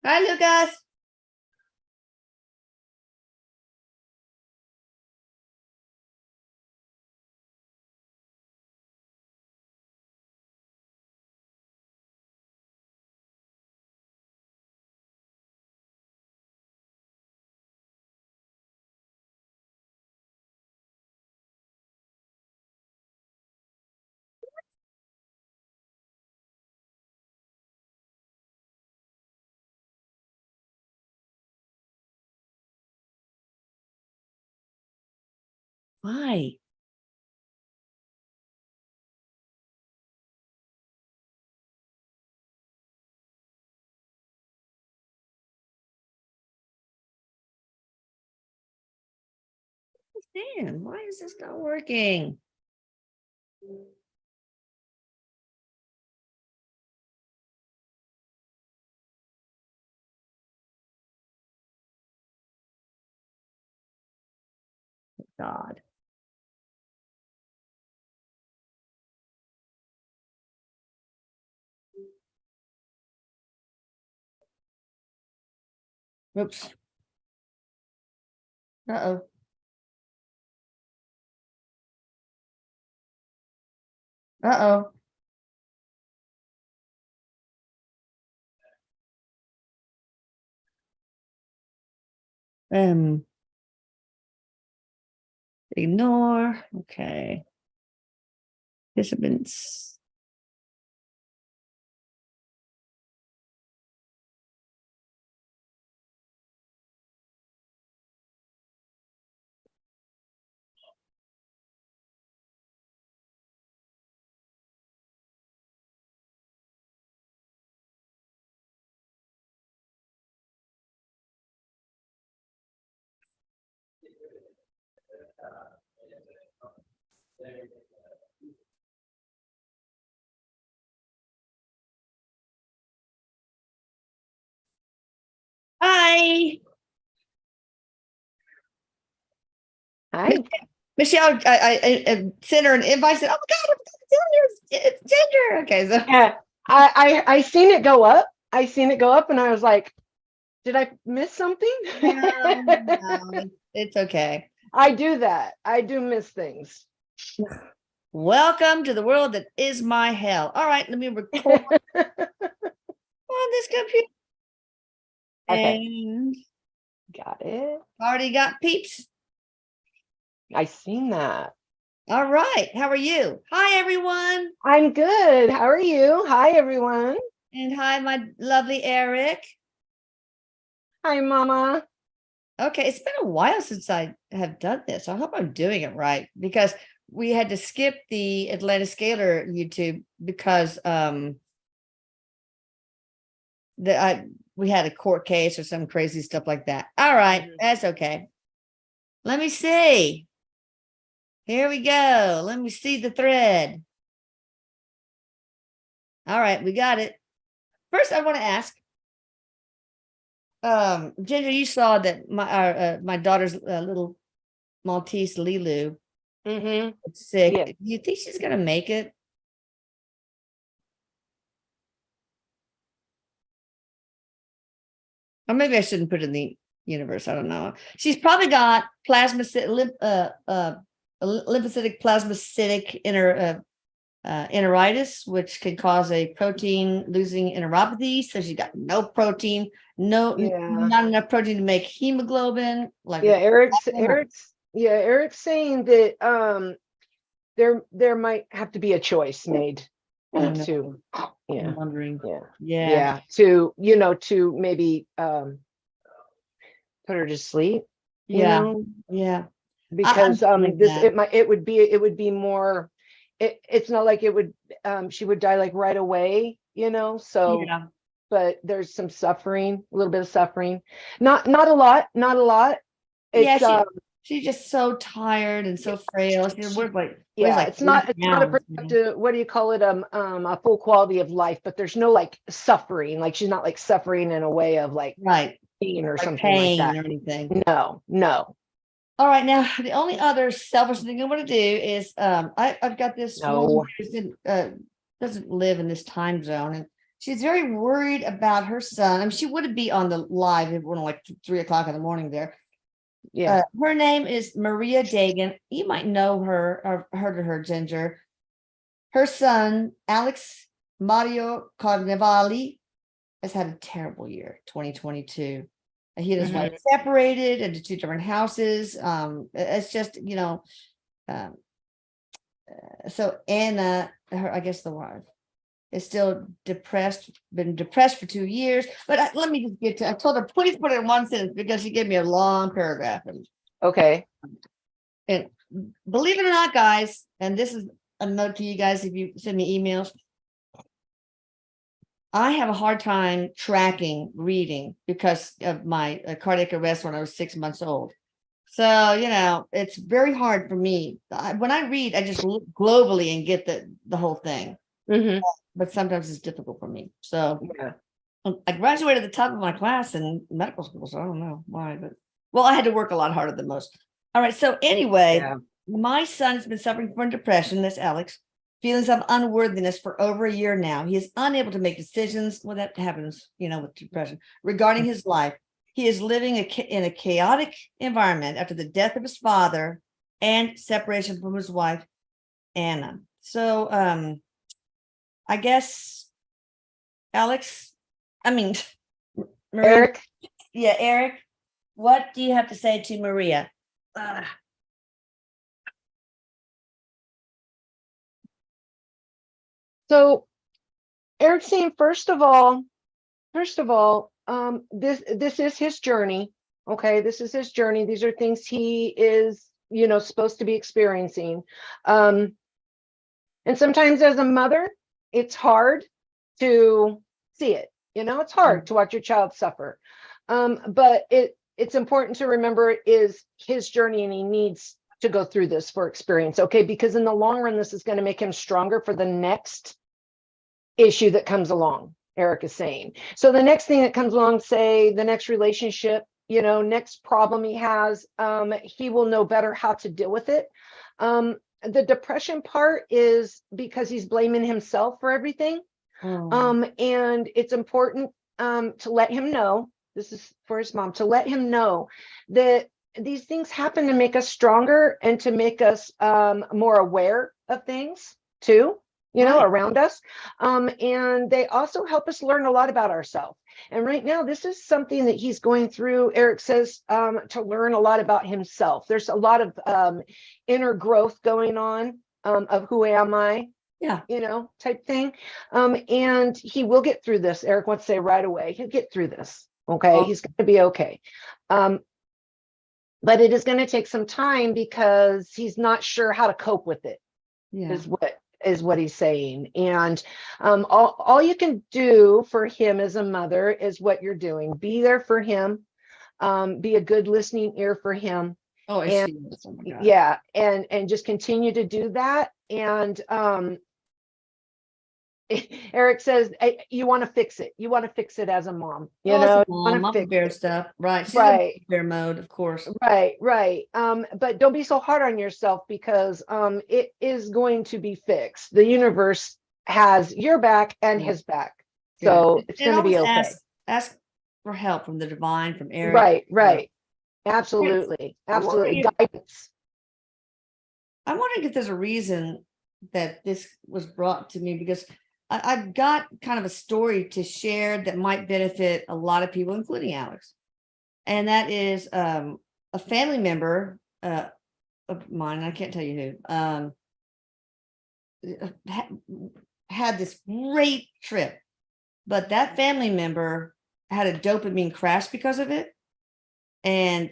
Hi, Lucas. Why? Man, why is this not working? God. Oops. Uh-oh. Uh-oh. Ignore. Okay. Participants. Hi. Hi. Michelle, I sent her an invite. Said, "Oh my God, it's Ginger." Okay, so Yeah, I seen it go up. I seen it go up, and I was like, "Did I miss something?" no, it's okay. I do that. I do miss things. Welcome to the world that is my hell. All right, let me record on this computer. Okay, And got it. already got peeps. I seen that. All right, how are you? Hi, everyone. I'm good. How are you? Hi, everyone. And hi, my lovely ERIK. Hi, Mama. Okay, it's been a while since I have done this. I hope I'm doing it right because we had to skip the Atlanta Scalar YouTube because we had a court case or some crazy stuff like that. All right, that's okay. Let me see. Here we go. Let me see the thread. All right, we got it. First, I want to ask, Ginger, you saw that my daughter's little Maltese Lilu Mm-hmm. is sick. Yeah. Do you think she's gonna make it? Or maybe I shouldn't put it in the universe. I don't know. She's probably got lymphocytic plasmacytic enteritis, which could cause a protein losing enteropathy. So she's got no protein, not enough protein to make hemoglobin. Like Eric's saying that there might have to be a choice made to I'm wondering. to to maybe put her to sleep. Yeah. Because it would be more it's not like it would she would die like right away, so but there's some suffering, a little bit of suffering, not a lot. It's she's just so tired and so frail. She works like it's not a productive, what do you call it, a full quality of life, but there's no like suffering, like she's not like suffering in a way of like pain or something like that or anything. No. All right, now the only other selfish thing I want to do is I've got this woman who doesn't live in this time zone, and she's very worried about her son. I mean, she would be on the live if we're like 3 o'clock in the morning there. Yeah. Her name is Maria Dagan. You might know her or heard of her, Ginger. Her son, Alex Mario Carnevali, has had a terrible year, 2022. He and his wife separated into 2 different houses. It's just, so Anna, I guess the wife, is still depressed, been depressed for 2 years. But let me just get to, I told her, please put it in one sentence because she gave me a long paragraph. Okay. And believe it or not, guys, and this is a note to you guys if you send me emails, I have a hard time tracking reading because of my cardiac arrest when I was 6 months old. So, it's very hard for me. When I read, I just look globally and get the whole thing. But sometimes it's difficult for me. So yeah. I graduated at the top of my class in medical school, so I don't know why, but I had to work a lot harder than most. All right. So anyway, my son's been suffering from depression. That's Alex. Feelings of unworthiness for over a year now. He is unable to make decisions. Well, that happens, with depression regarding his life. He is living in a chaotic environment after the death of his father and separation from his wife, Anna. So, I guess, Alex, Maria, ERIK. Yeah, ERIK, what do you have to say to Maria? So ERIK's saying, first of all, this is his journey. Okay, this is his journey. These are things he is, supposed to be experiencing. And sometimes as a mother, it's hard to see it. It's hard to watch your child suffer. But it's important to remember it is his journey and he needs to go through this for experience. Okay, because in the long run, this is going to make him stronger for the next issue that comes along, ERIK is saying. So the next thing that comes along, say the next relationship, next problem he has, he will know better how to deal with it. The depression part is because he's blaming himself for everything. And it's important to let him know, this is for his mom, to let him know that these things happen to make us stronger and to make us more aware of things too, around us. And they also help us learn a lot about ourselves. And right now, this is something that he's going through, ERIK says, to learn a lot about himself. There's a lot of inner growth going on of who am I, type thing. And he will get through this. ERIK wants to say right away, he'll get through this. Okay, he's going to be okay. But it is going to take some time because he's not sure how to cope with it. Is what he's saying. And all you can do for him as a mother is what you're doing. Be there for him. Be a good listening ear for him. And just continue to do that. And ERIK says you want to fix it. You want to fix it as a mom. Mom bear stuff, right? She's in bear mode, of course. Right. But don't be so hard on yourself because it is going to be fixed. The universe has your back and his back, so it's going to be okay. Ask for help from the divine, from ERIK. Right. Absolutely. Guidance. I'm wondering if there's a reason that this was brought to me because I've got kind of a story to share that might benefit a lot of people, including Alex. And that is a family member of mine, I can't tell you who, had this great trip, but that family member had a dopamine crash because of it. And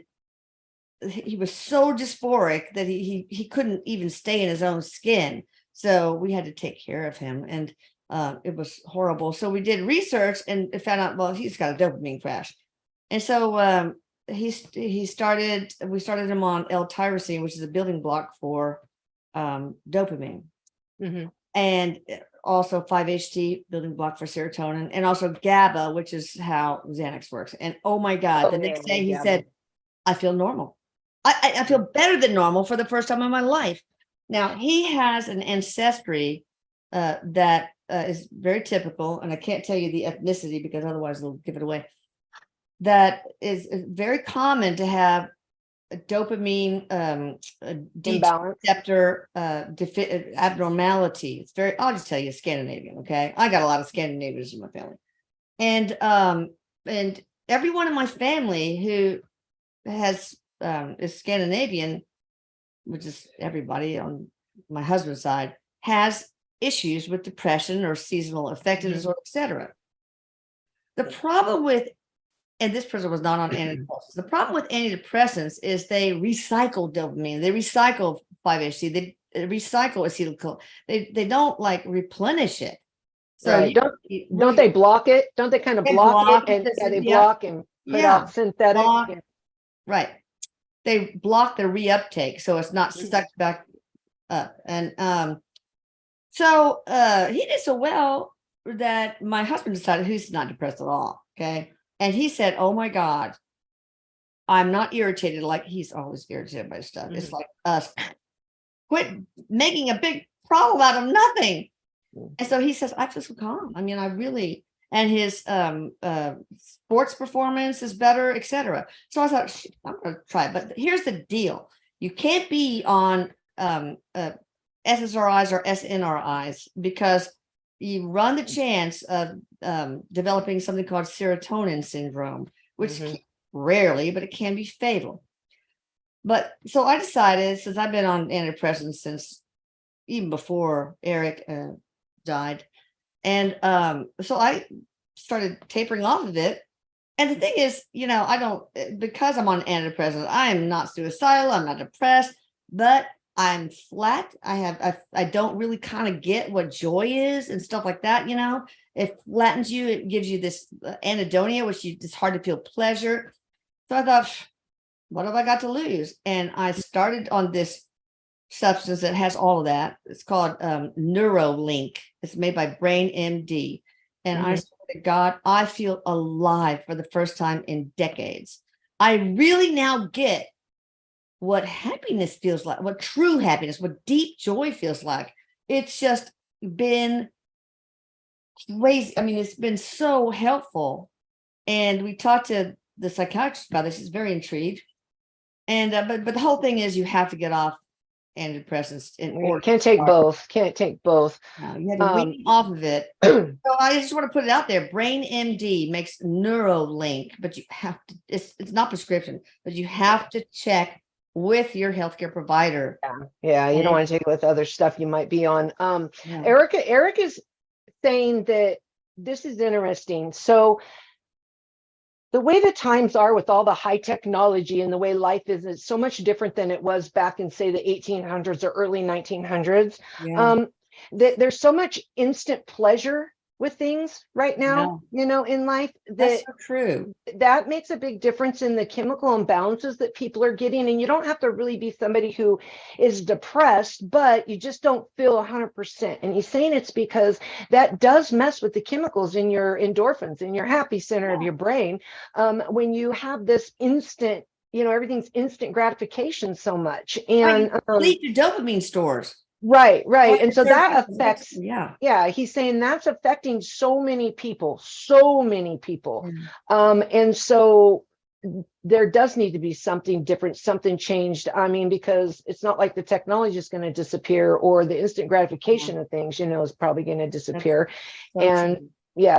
he was so dysphoric that he couldn't even stay in his own skin. So we had to take care of him. And it was horrible. So we did research and found out, well, he's got a dopamine crash. And so we started him on L-tyrosine, which is a building block for dopamine. And also 5-HT, building block for serotonin, and also GABA, which is how Xanax works. And oh my God, the next day he said, I feel normal. I feel better than normal for the first time in my life. Now he has an ancestry that is very typical, and I can't tell you the ethnicity because otherwise they'll give it away. That is very common to have a dopamine D2 receptor abnormality. It's very, I'll just tell you, Scandinavian. Okay, I got a lot of Scandinavians in my family, and everyone in my family who has is Scandinavian, which is everybody on my husband's side, has issues with depression or seasonal affective disorder, etc. The problem with, and this person was not on antidepressants. The problem with antidepressants is they recycle dopamine, they recycle 5-HT, they recycle acetyl. They don't like replenish it. So right. Don't they block it? Don't they kind of block it? And they block and put out synthetic. Right. They block the reuptake, so it's not sucked back up. And so he did so well that my husband decided he's not depressed at all. Okay. And he said, oh my God, I'm not irritated. Like, he's always irritated by stuff. It's like us. Quit making a big problem out of nothing. And so he says, I feel so calm. I mean, I really, and his sports performance is better, etc. So I thought, I'm going to try it. But here's the deal. You can't be on SSRIs or SNRIs because you run the chance of developing something called serotonin syndrome, which rarely, but it can be fatal. But so I decided, since I've been on antidepressants since even before ERIK died, and so I started tapering off of it. And the thing is, I don't, because I'm on antidepressants, I am not suicidal, I'm not depressed, but I'm flat. I don't really kind of get what joy is and stuff like that. It flattens you. It gives you this anhedonia, which it's hard to feel pleasure. So I thought, what have I got to lose? And I started on this substance that has all of that. It's called Neurolink. It's made by Brain MD. And I swear to God, I feel alive for the first time in decades. I really now get what happiness feels like, what true happiness, what deep joy feels like. It's just been crazy. I mean, it's been so helpful. And we talked to the psychiatrist about this. She's very intrigued. And but the whole thing is you have to get off antidepressants in order. Can't take both. No, you have to wean off of it. So I just want to put it out there. Brain MD makes Neurolink, but you have to, it's not prescription, but you have to check with your healthcare provider. Yeah, you don't want to take it with other stuff you might be on. ERIK is saying that this is interesting. So the way the times are with all the high technology and the way life is, it's so much different than it was back in, say, the 1800s or early 1900s. That there's so much instant pleasure with things right now, in life. That's so true. That makes a big difference in the chemical imbalances that people are getting. And you don't have to really be somebody who is depressed, but you just don't feel 100%. And he's saying it's because that does mess with the chemicals in your endorphins, in your happy center of your brain. When you have this instant, everything's instant gratification so much. And lead your dopamine stores. Right. And so that affects, he's saying that's affecting so many people. And so there does need to be something different, something changed. I mean, because it's not like the technology is going to disappear, or the instant gratification of things, is probably going to disappear. And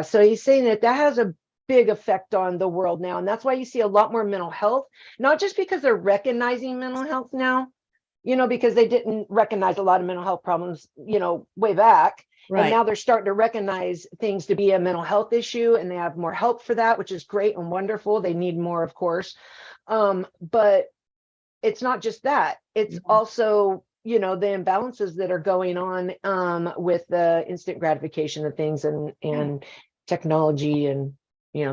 so he's saying that has a big effect on the world now. And that's why you see a lot more mental health, not just because they're recognizing mental health now, because they didn't recognize a lot of mental health problems, way back. Right. And now they're starting to recognize things to be a mental health issue, and they have more help for that, which is great and wonderful. They need more, of course. But it's not just that. It's also, the imbalances that are going on with the instant gratification of things and technology and,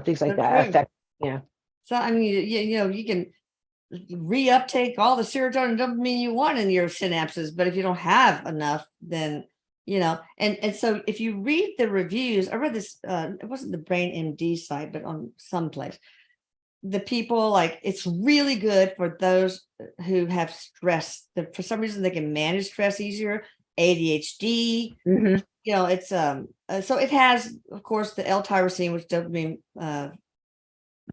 things like that. Affect, So, I mean, you can reuptake all the serotonin dopamine you want in your synapses, but if you don't have enough, then and so if you read the reviews, I read this, it wasn't the Brain MD site, but on some place, the people, like, it's really good for those who have stress, that for some reason they can manage stress easier, ADHD, you know, it's so it has, of course, the L-tyrosine, which dopamine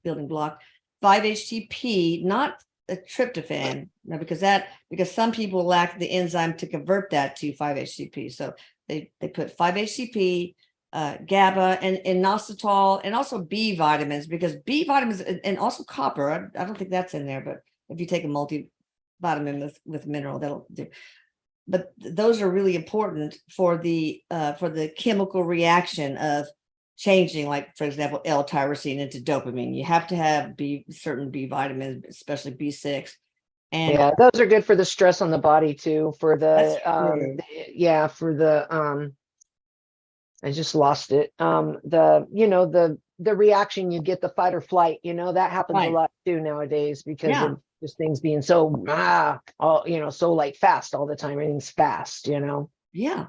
building block, 5-HTP, not a tryptophan, because some people lack the enzyme to convert that to 5-HTP. So they put 5-HTP, GABA, and inositol, and also B vitamins, because B vitamins and also copper. I don't think that's in there, but if you take a multivitamin with mineral, that'll do. But those are really important for the chemical reaction of changing, like, for example, L-tyrosine into dopamine. You have to have certain B vitamins, especially B6. And yeah, those are good for the stress on the body too, for the I just lost it. The reaction you get, the fight or flight, that happens a lot too nowadays because of just things being so so like fast all the time. Everything's fast, Yeah.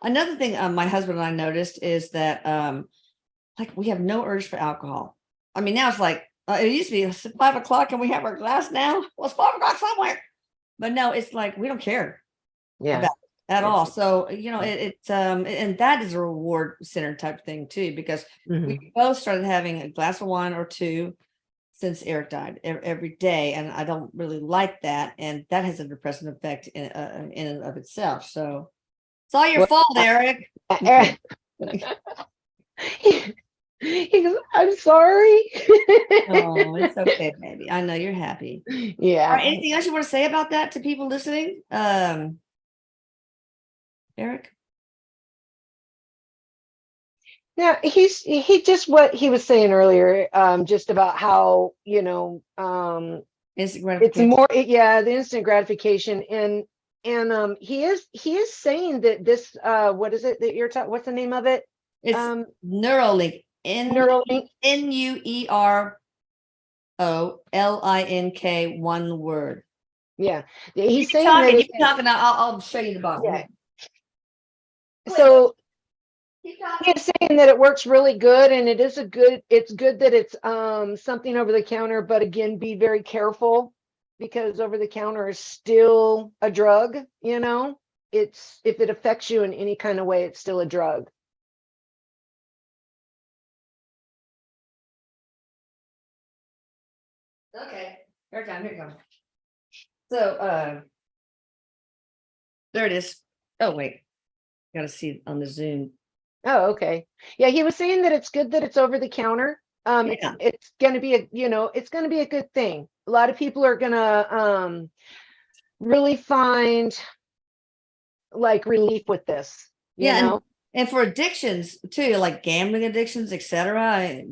Another thing my husband and I noticed is that like, we have no urge for alcohol. I mean, now it's like, it used to be 5 o'clock and we have our glass now. Well, it's 5 o'clock somewhere. But no, it's like, we don't care about it at all. So, it's and that is a reward center type thing too, because we both started having a glass of wine or two since Eric died every day. And I don't really like that. And that has a depressing effect in and of itself. So it's all your fault, Eric. He goes, I'm sorry. Oh, it's okay, baby. I know you're happy. Yeah. All right, anything else you want to say about that to people listening? Eric? Yeah, he just what he was saying earlier, just about how, Instant it's gratification. more, the instant gratification. And he is saying that this, what is it that you're talking, what's the name of it? It's Neuralink. Neuralink. NUEROLINK, one word. Yeah. He's saying that that talking, I'll show you the bottom. Yeah. So he's saying that it works really good, and it's good that it's something over the counter, but again, be very careful, because over the counter is still a drug. It's, if it affects you in any kind of way, it's still a drug. Okay, here it comes. So there it is. Oh wait, gotta see it on the Zoom. Oh, okay. Yeah, he was saying that it's good that it's over the counter. It's going to be it's going to be a good thing. A lot of people are going to really find like relief with this. And for addictions too, like gambling addictions, etc.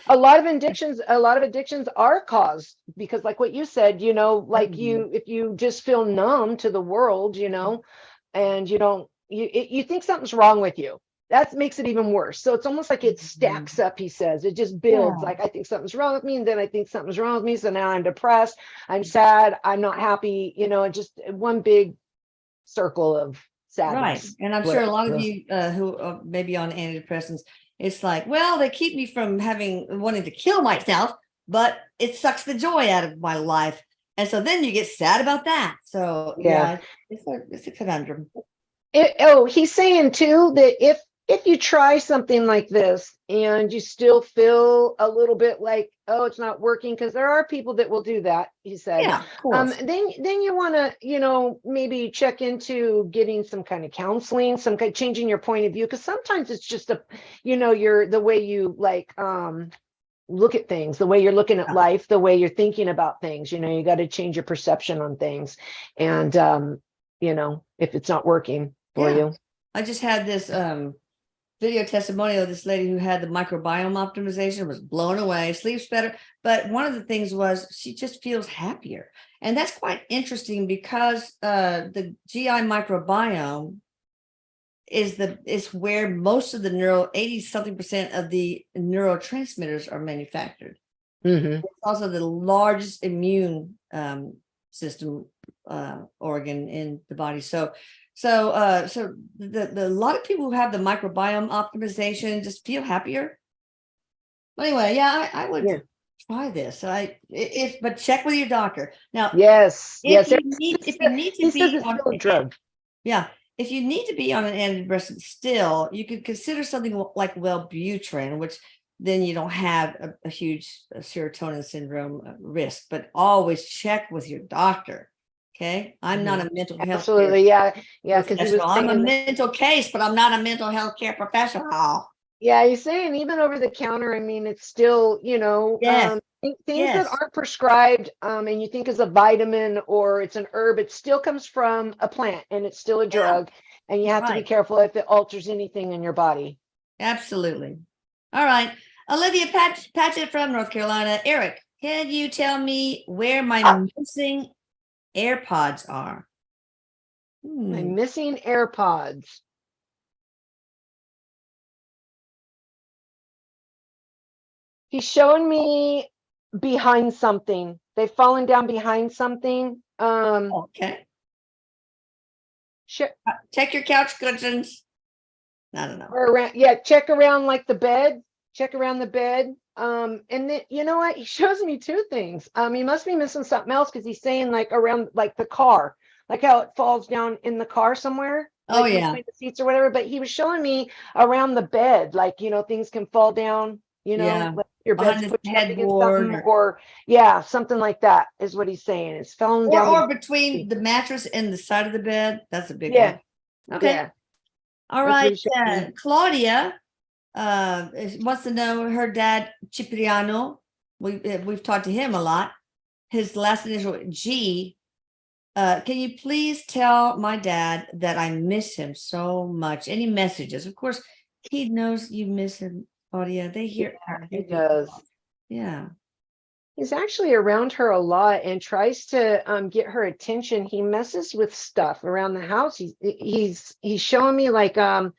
A lot of addictions are caused because, like what you said, like if you just feel numb to the world, and you think something's wrong with you. That makes it even worse. So it's almost like it stacks up, he says. It just builds. Like, I think something's wrong with me, and then I think something's wrong with me. So now I'm depressed, I'm sad, I'm not happy, just one big circle of sadness. Right. And I'm sure a lot of you who are maybe on antidepressants, it's like, well, they keep me from wanting to kill myself, but it sucks the joy out of my life. And so then you get sad about that. So it's a conundrum. He's saying too that if you try something like this and you still feel a little bit like, oh, it's not working, because there are people that will do that, he said. Yeah, of course. Then you want to, maybe check into getting some kind of counseling, some kind of changing your point of view, because sometimes it's just the way you like look at things, the way you're looking at life, the way you're thinking about things. You got to change your perception on things, and if it's not working for you. I just had this video testimonial of this lady who had the microbiome optimization, was blown away, sleeps better. But one of the things was she just feels happier. And that's quite interesting, because the GI microbiome is where most of the 80-something% of the neurotransmitters are manufactured. It's also the largest immune system organ in the body. So the lot of people who have the microbiome optimization just feel happier. Anyway, I would try this. But check with your doctor. Now, yes. If you need to be on a drug. Yeah. if you need to be on an antidepressant still, you could consider something like Wellbutrin, which then you don't have a huge serotonin syndrome risk, but always check with your doctor. Okay. I'm not a mental health. Absolutely. Yeah. Because he was I'm a saying mental case, but I'm not a mental health care professional. yeah, he's saying even over the counter, I mean, it's still, Yes. things that aren't prescribed, and you think is a vitamin or it's an herb, it still comes from a plant and it's still a drug. And you have to be careful if it alters anything in your body. Absolutely. All right. Olivia Patchett from North Carolina. Eric, can you tell me where my missing AirPods are? My missing AirPods. He's showing me behind something. They've fallen down behind something. Okay. Sure. Check your couch cushions. I don't know. Or around, check around like the bed. Check around the bed. And then you know what? He shows me two things. He must be missing something else because he's saying like around like the car, like how it falls down in the car somewhere. Oh like yeah. between the seats or whatever. But he was showing me around the bed, like things can fall down. Like your bed's pushed up against something, or something like that is what he's saying. It's falling down. Or between the mattress and the side of the bed. That's a big one. Okay. Yeah. All right. Claudia wants to know her dad, Cipriano. We've talked to him a lot. His last initial G. Can you please tell my dad that I miss him so much? Any messages? Of course, he knows you miss him, Claudia. They hear. He does. Yeah. He's actually around her a lot and tries to get her attention. He messes with stuff around the house. He's showing me like I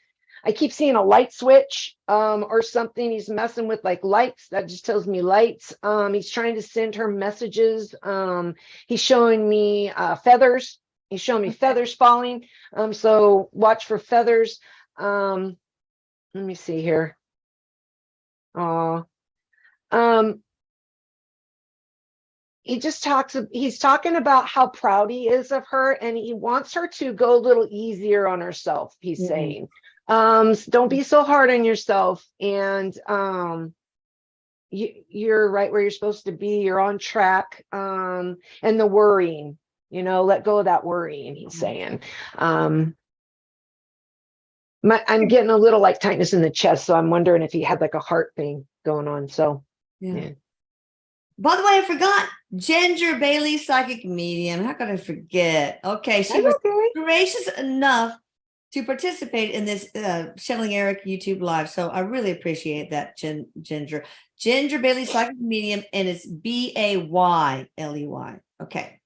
keep seeing a light switch or something. He's messing with like lights. That just tells me lights. He's trying to send her messages. He's showing me feathers. He's showing me feathers falling. So watch for feathers. Let me see here. He's talking about how proud he is of her and he wants her to go a little easier on herself. He's saying, don't be so hard on yourself. And you're right where you're supposed to be. You're on track. And the worrying, let go of that worrying, he's saying. I'm getting a little like tightness in the chest. So I'm wondering if he had like a heart thing going on. So, yeah. By the way, I forgot Ginger Bailey, psychic medium. How could I forget? Okay, she was gracious enough to participate in this Channeling Eric YouTube live. So I really appreciate that, Ginger. Ginger Bailey, psychic medium, and it's Bayley. Okay.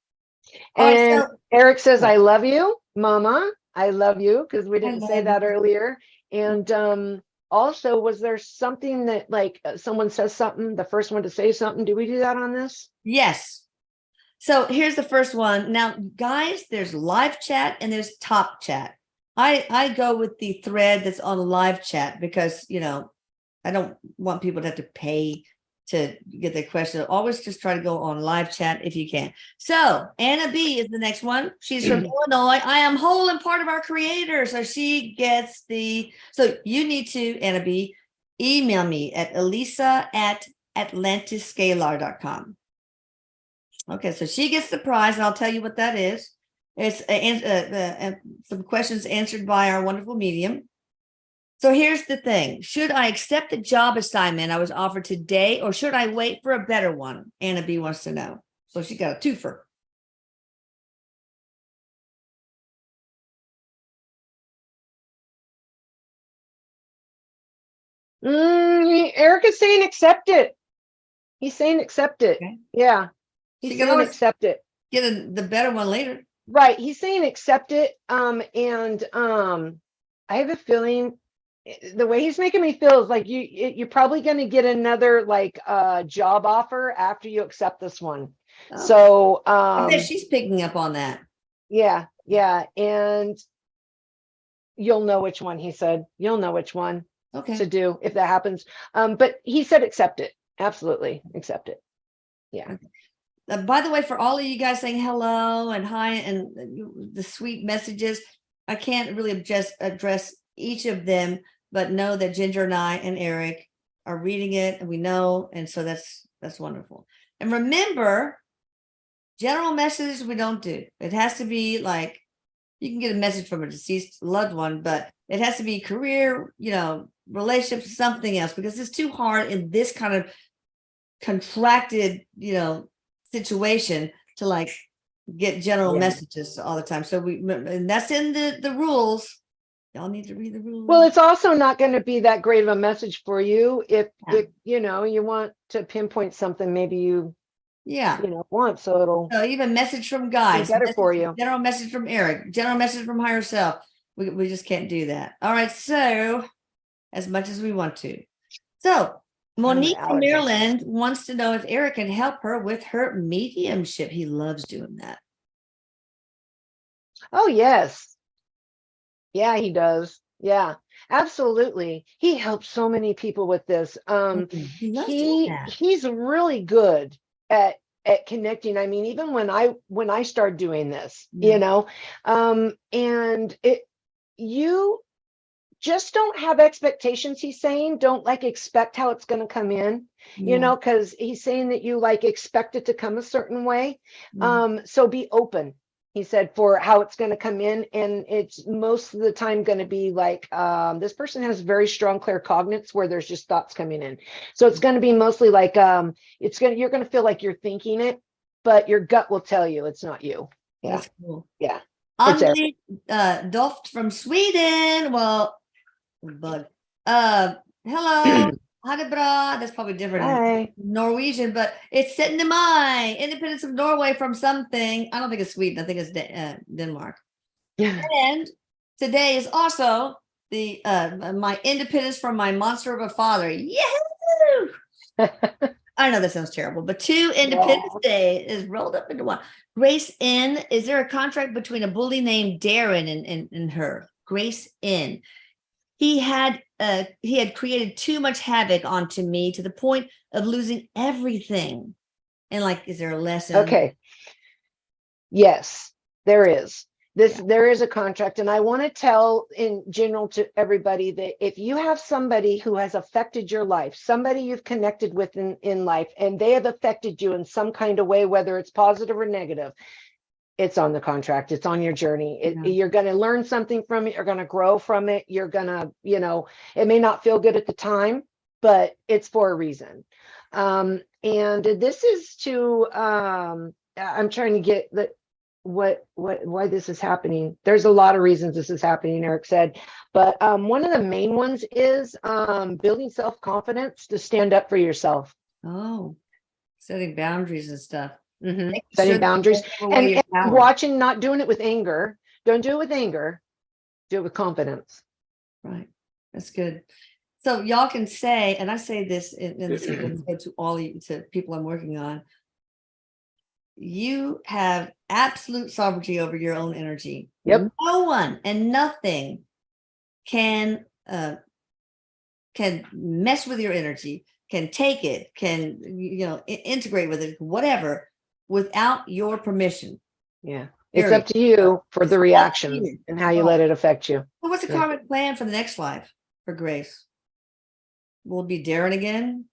And so Eric says, I love you, Mama. I love you, because we didn't say that earlier. And also, was there something that like someone says something, the first one to say something? Do we do that on this? Yes. So here's the first one. Now, guys, there's live chat and there's top chat. I go with the thread that's on live chat because, I don't want people to have to pay to get their question. Always just try to go on live chat if you can. So Anna B is the next one. She's from Illinois. I am whole and part of our creator. So she gets so you need to, Anna B, email me at elisa@atlantiscalar.com. Okay, so she gets the prize, and I'll tell you what that is. It's some questions answered by our wonderful medium. So here's the thing. Should I accept the job assignment I was offered today, or should I wait for a better one? Anna B wants to know. So she got a twofer. Eric is saying accept it. He's saying accept it. Okay. Yeah. He's saying accept it. Get the better one later. Right. He's saying accept it. And I have a feeling the way he's making me feel is like you're probably going to get another like job offer after you accept this one. Oh. So I bet she's picking up on that. Yeah. And you'll know which one, he said. You'll know which one to do if that happens. But he said accept it. Absolutely accept it. Yeah. By the way, for all of you guys saying hello and hi and the sweet messages, I can't really just address each of them, but know that Ginger and I and Eric are reading it, and we know, and so that's wonderful. And remember, general messages we don't do. It has to be like, you can get a message from a deceased loved one, but it has to be career, relationships, something else, because it's too hard in this kind of contracted, situation to like get general messages all the time. So and that's in the rules. Y'all need to read the rules. Well, it's also not going to be that great of a message for you if you want to pinpoint something, maybe you want, so even message from guides, better for you. General message from Eric, general message from higher self. We just can't do that. All right, so as much as we want to. So Monique from Maryland wants to know if Eric can help her with her mediumship. He loves doing that. Oh, yes. Yeah, he does. Yeah, absolutely. He helps so many people with this. He's really good at connecting. I mean, even when I started doing this, and you just don't have expectations. He's saying don't expect how it's going to come in, because he's saying that you expect it to come a certain way. So be open, he said, for how it's going to come in. And it's most of the time going to be this person has very strong claircognizance where there's just thoughts coming in. So it's going to be mostly you're going to feel like you're thinking it, but your gut will tell you it's not you. Yeah. That's cool. Yeah. André Doft from Sweden. Well, bug. Hello. Hadebra. That's probably different in Norwegian, but it's set in my independence of Norway from something. I don't think it's Sweden. I think it's Denmark. Yeah. And today is also the my independence from my monster of a father. Yahoo! I know that sounds terrible, but 2 Independence Day is rolled up into one. Grace N. Is there a contract between a bully named Darren and her? Grace N. He had created too much havoc onto me to the point of losing everything. And is there a lesson? Okay. Yes, there is. There is a contract, and I want to tell in general to everybody that if you have somebody who has affected your life, somebody you've connected with in life, and they have affected you in some kind of way, whether it's positive or negative, it's on the contract. It's on your journey. You're going to learn something from it. You're going to grow from it. You're going to, it may not feel good at the time, but it's for a reason. And this is to, I'm trying to get why this is happening. There's a lot of reasons this is happening, Eric said, but one of the main ones is building self-confidence to stand up for yourself. Oh, setting boundaries and stuff. Mm-hmm. Setting boundaries and watching, not doing it with anger. Don't do it with anger. Do it with confidence. Right. That's good. So y'all can say, and I say this in to all you, to people I'm working on, you have absolute sovereignty over your own energy. Yep. No one and nothing can mess with your energy, can take it, can integrate with it, whatever, without your permission. Yeah. It's up to you for the reaction and how you let it affect you. Well, what's the karmic plan for the next life for Grace? Will it be Darren again?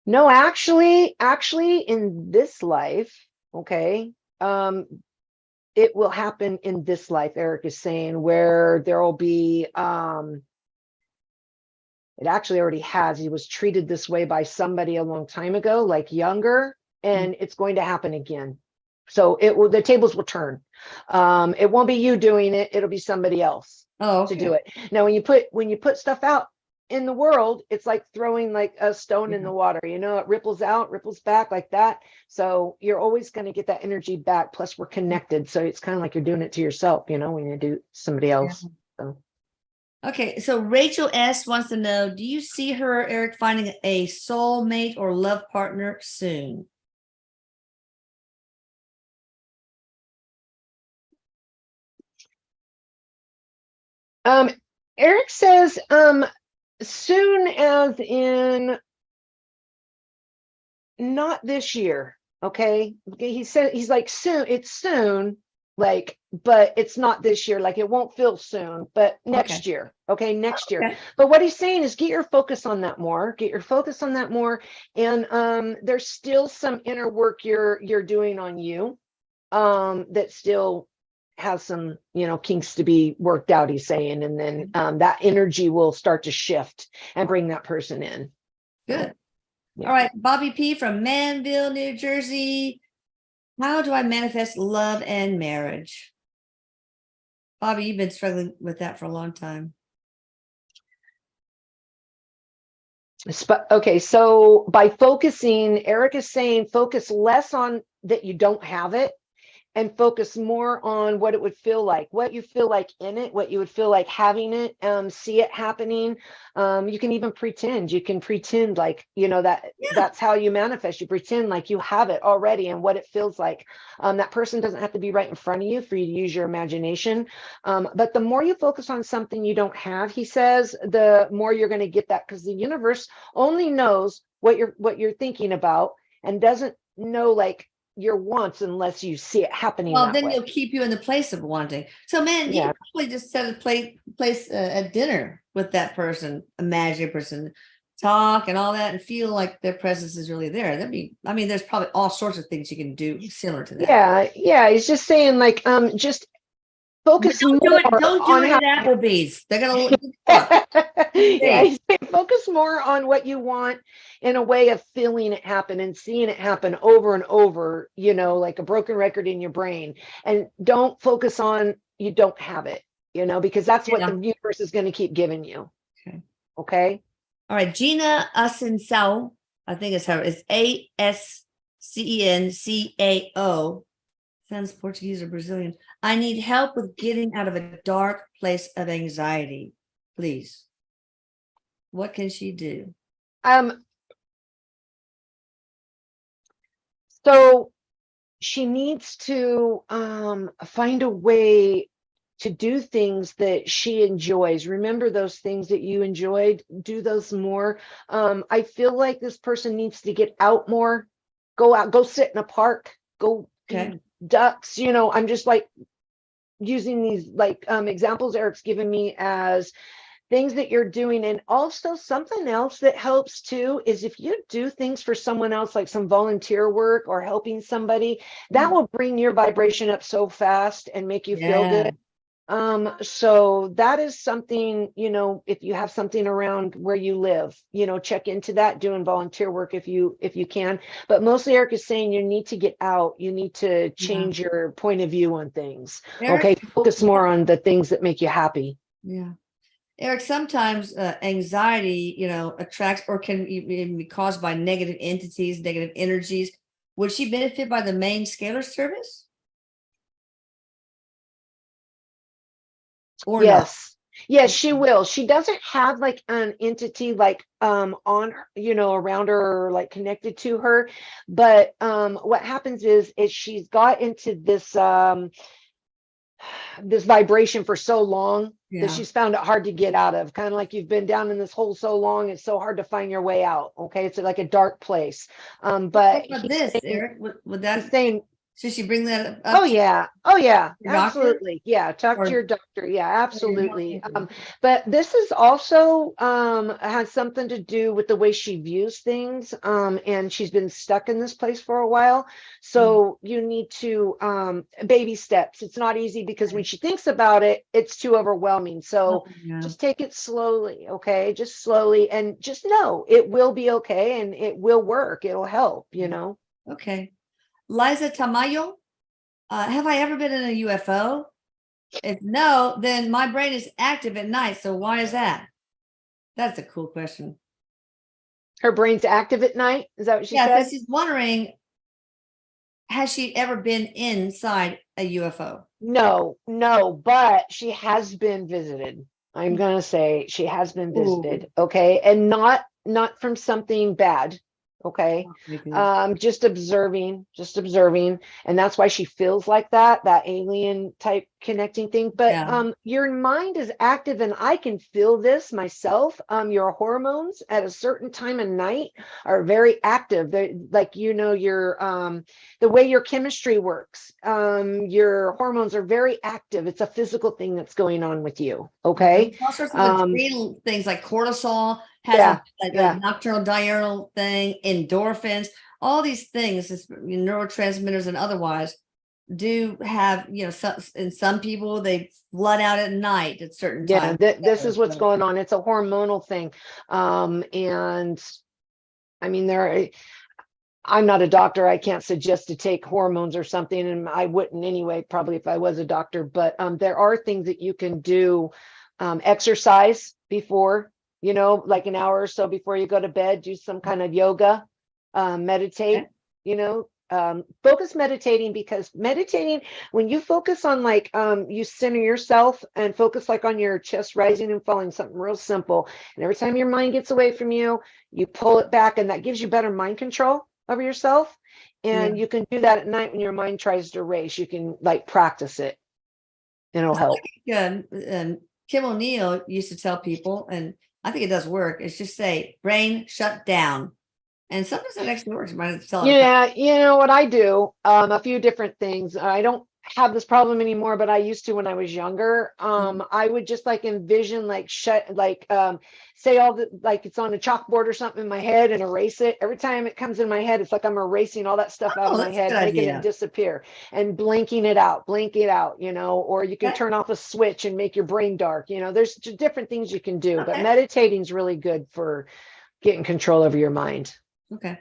No, actually in this life, okay, it will happen in this life, Eric is saying, where there will be, it actually already has. He was treated this way by somebody a long time ago, younger, and it's going to happen again. So the tables will turn. It won't be you doing it. It'll be somebody else to do it. Now, when you put stuff out in the world, it's like throwing a stone in the water, it ripples out, ripples back like that. So you're always going to get that energy back. Plus we're connected. So it's kind of like you're doing it to yourself, when you do somebody else. So. Okay, so Rachel S. wants to know, do you see her, Eric, finding a soulmate or love partner soon? Eric says, soon as in not this year. Okay. He said, he's like, soon, it's soon, like, but it's not this year. Like, it won't feel soon, but next year. Okay, next year. But what he's saying is get your focus on that more. Get your focus on that more. And there's still some inner work you're doing on you that still has some, you know, kinks to be worked out, he's saying. And then that energy will start to shift and bring that person in. Good. Yeah. All right, Bobby P from Manville, New Jersey. How do I manifest love and marriage? Bobby, you've been struggling with that for a long time. Okay, so by focusing, ERIK is saying focus less on that you don't have it and focus more on what it would feel like, what you feel like in it, what you would feel like having it, see it happening. You can even pretend, like, you know, that's how you manifest. You pretend like you have it already and what it feels like. That person doesn't have to be right in front of you for you to use your imagination. But the more you focus on something you don't have, he says, the more you're going to get that, because the universe only knows what you're thinking about and doesn't know like your wants unless you see it happening. Well, then you'll keep you in the place of wanting. So, man, you probably just set a place at dinner with that person, imaginary person, talk and all that, and feel like their presence is really there. I mean, there's probably all sorts of things you can do similar to that. Yeah. He's just saying, like, just focus don't do it at Applebee's. They're gonna focus more on what you want in a way of feeling it happen and seeing it happen over and over, you know, like a broken record in your brain. And don't focus on you don't have it, you know, because that's what the universe is going to keep giving you. Okay. All right, Gina Asincao, I think it's her. It's Ascencao. Sounds Portuguese or Brazilian. I need help with getting out of a dark place of anxiety, please. What can she do? So she needs to find a way to do things that she enjoys. Remember those things that you enjoyed, do those more. I feel like this person needs to get out more, go out, go sit in a park, go feed ducks. You know, I'm just like using these like examples Erik's given me as things that you're doing. And also something else that helps too is if you do things for someone else, like some volunteer work or helping somebody, that will bring your vibration up so fast and make you feel good. So that is something, you know, if you have something around where you live, you know, check into that, doing volunteer work if you can. But mostly ERIK is saying you need to get out, you need to change your point of view on things. Okay, focus more on the things that make you happy. ERIK, sometimes anxiety, you know, attracts or can even be caused by negative entities, negative energies. Would she benefit by the main scalar service? Or yes. Yes, she will. She doesn't have like an entity like on her, you know, around her or like connected to her. But what happens is she's got into this this vibration for so long that she's found it hard to get out of. Kind of like you've been down in this hole so long, it's so hard to find your way out. Okay, it's like a dark place. But what about this, ERIK? Would that saying? Should she bring that up? Oh yeah, absolutely. Yeah, talk to your doctor. Yeah, absolutely. But this is also has something to do with the way she views things. And she's been stuck in this place for a while. So you need to baby steps. It's not easy because when she thinks about it, it's too overwhelming. So just take it slowly, okay? Just slowly, and just know it will be okay and it will work. It'll help, you know. Okay. Liza Tamayo, have I ever been in a UFO? If no, then my brain is active at night. So why is that? That's a cool question. Her brain's active at night? Is that what she said? Yeah, she's wondering, has she ever been inside a UFO? No, but she has been visited. I'm going to say she has been visited. Okay. And not from something bad. Okay. Okay. Just observing. And that's why she feels like that alien type connecting thing. But Yeah. your mind is active, and I can feel this myself. Your hormones at a certain time of night are very active. They're like, your the way your chemistry works, your hormones are very active. It's a physical thing that's going on with you. Okay. There's all sorts of adrenal things like cortisol has Yeah. a nocturnal diurnal thing, endorphins, all these things, neurotransmitters and otherwise, do have, in some people they flood out at night at certain times. This is what's going on. It's a hormonal thing. And I mean, I'm not a doctor. I can't suggest to take hormones or something, and I wouldn't anyway, probably if I was a doctor. But there are things that you can do. Exercise before, like an hour or so before you go to bed, do some kind of yoga, meditate, focus meditating, because meditating, when you focus on you center yourself and focus on your chest rising and falling, something real simple. And every time your mind gets away from you, you pull it back, and that gives you better mind control over yourself. And you can do that at night when your mind tries to race. You can practice it, and it'll help. Kim O'Neill used to tell people, and I think it does work, is just say, brain shut down. And sometimes that actually works. Yeah, you know what I do? A few different things. I don't have this problem anymore, but I used to when I was younger. I would just envision say all the it's on a chalkboard or something in my head, and erase it. Every time it comes in my head, it's like I'm erasing all that stuff out of my head, making it disappear, and blanking it out, or you can turn off a switch and make your brain dark. There's different things you can do, but meditating is really good for getting control over your mind. Okay.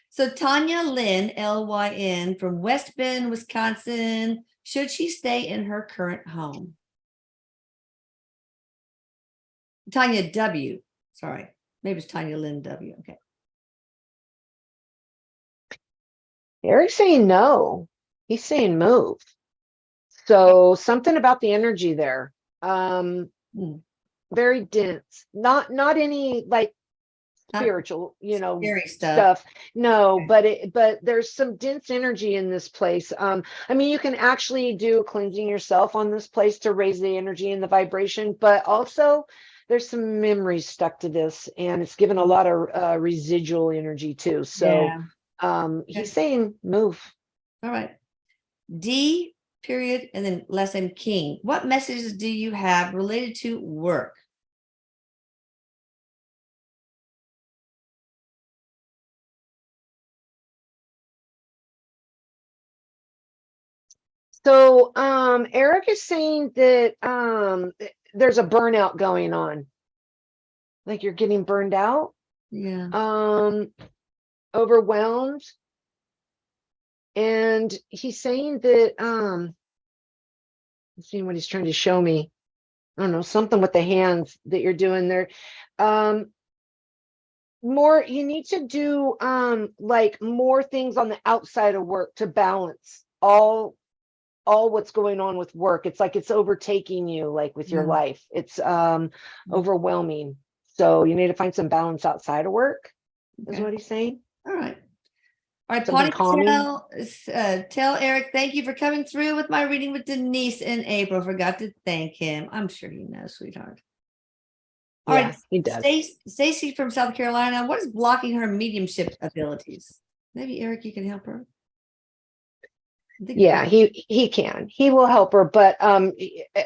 So Tanya Lynn, Lyn, from West Bend, Wisconsin, should she stay in her current home? Tanya W. Sorry. Maybe it's Tanya Lynn W. Okay. Erik's saying no. He's saying move. So something about the energy there. Very dense. Not any spiritual, scary stuff. No, okay. but there's some dense energy in this place. I mean, you can actually do cleansing yourself on this place to raise the energy and the vibration, but also there's some memories stuck to this, and it's given a lot of residual energy too. So he's saying move. All right. D period, and then last name King. What messages do you have related to work? So Erik is saying that there's a burnout going on. Like you're getting burned out. Yeah. Overwhelmed. And he's saying that let's see what he's trying to show me. I don't know, something with the hands that you're doing there. More, you need to do more things on the outside of work to balance all what's going on with work. It's like it's overtaking you, with your life. It's overwhelming. So you need to find some balance outside of work, is what he's saying. All right. Patty, tell Erik, thank you for coming through with my reading with Denise in April. Forgot to thank him. I'm sure he knows, sweetheart. All right, he does. Stacy from South Carolina, what is blocking her mediumship abilities? Maybe Erik, you can help her. Yeah, he can. He will help her, but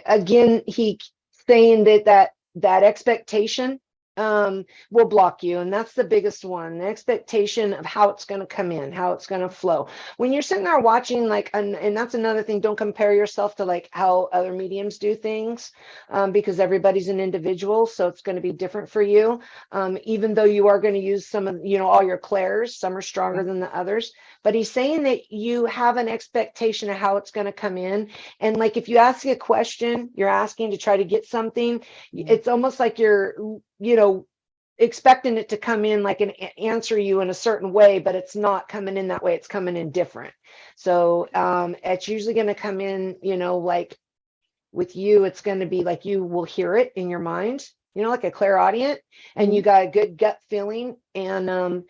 again, he's saying that expectation will block you, and that's the biggest one. The expectation of how it's going to come in, how it's going to flow. When you're sitting there watching, and that's another thing, don't compare yourself to how other mediums do things, because everybody's an individual, so it's going to be different for you. Even though you are going to use some of all your clairs, some are stronger than the others, but he's saying that you have an expectation of how it's going to come in. And if you ask a question, you're asking to try to get something, it's almost like you're expecting it to come in and answer you in a certain way, but it's not coming in that way. It's coming in different. So it's usually going to come in, with you, it's going to be you will hear it in your mind, like a clairaudient, and you got a good gut feeling. And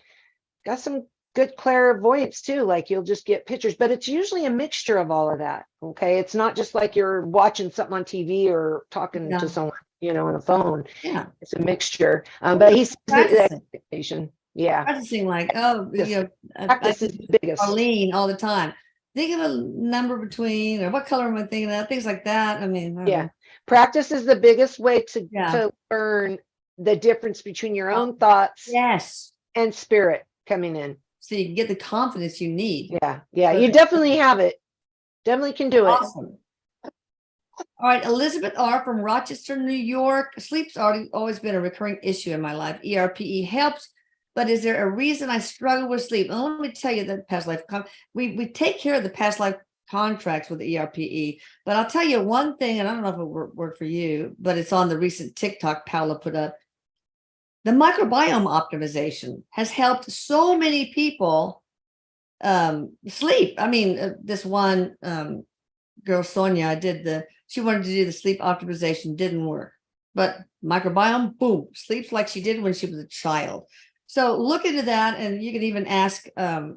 got some good clairvoyance too. Like you'll just get pictures, but it's usually a mixture of all of that. Okay. It's not just like you're watching something on TV or talking to someone, on the phone. Yeah. It's a mixture. But he's practicing. Expectation. Yeah. Practicing like, Practice is the biggest. Arlene all the time. Think of a number between, or what color am I thinking of? Things like that. I mean, yeah. Practice is the biggest way to learn the difference between your own thoughts and spirit coming in. So you can get the confidence you need. Yeah. Yeah. You definitely have it. Definitely can do it. Awesome. All right. Elizabeth R. from Rochester, New York. Sleep's always been a recurring issue in my life. ERPE helps, but is there a reason I struggle with sleep? Well, let me tell you that past life, we take care of the past life contracts with the ERPE, but I'll tell you one thing, and I don't know if it worked for you, but it's on the recent TikTok Paula put up. The microbiome optimization has helped so many people sleep. I mean, this one girl, Sonia, she wanted to do the sleep optimization, didn't work. But microbiome, boom, sleeps like she did when she was a child. So look into that, and you can even ask,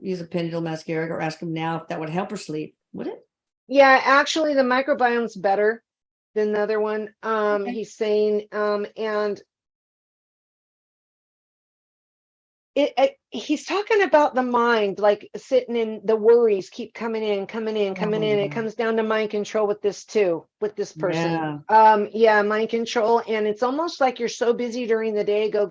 use a pendulum, ask ERIK, or ask him now if that would help her sleep. Would it? Yeah, actually, the microbiome's better than the other one. Okay. He's saying, and he's talking about the mind, like sitting in the worries keep coming in. It comes down to mind control with this too, with this person. Mind control. And it's almost like you're so busy during the day, go,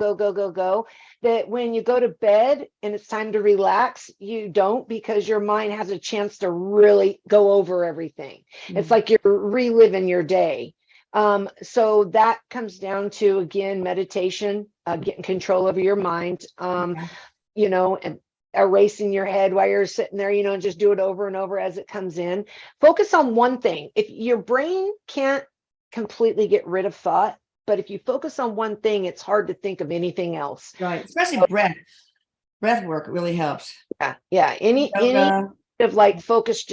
that when you go to bed and it's time to relax, you don't, because your mind has a chance to really go over everything. It's like you're reliving your day. So that comes down to, again, meditation, getting control over your mind, and erasing your head while you're sitting there, and just do it over and over as it comes in. Focus on one thing. If your brain can't completely get rid of thought, but if you focus on one thing, it's hard to think of anything else. Right. Especially breath work really helps. Yeah. Any of like focus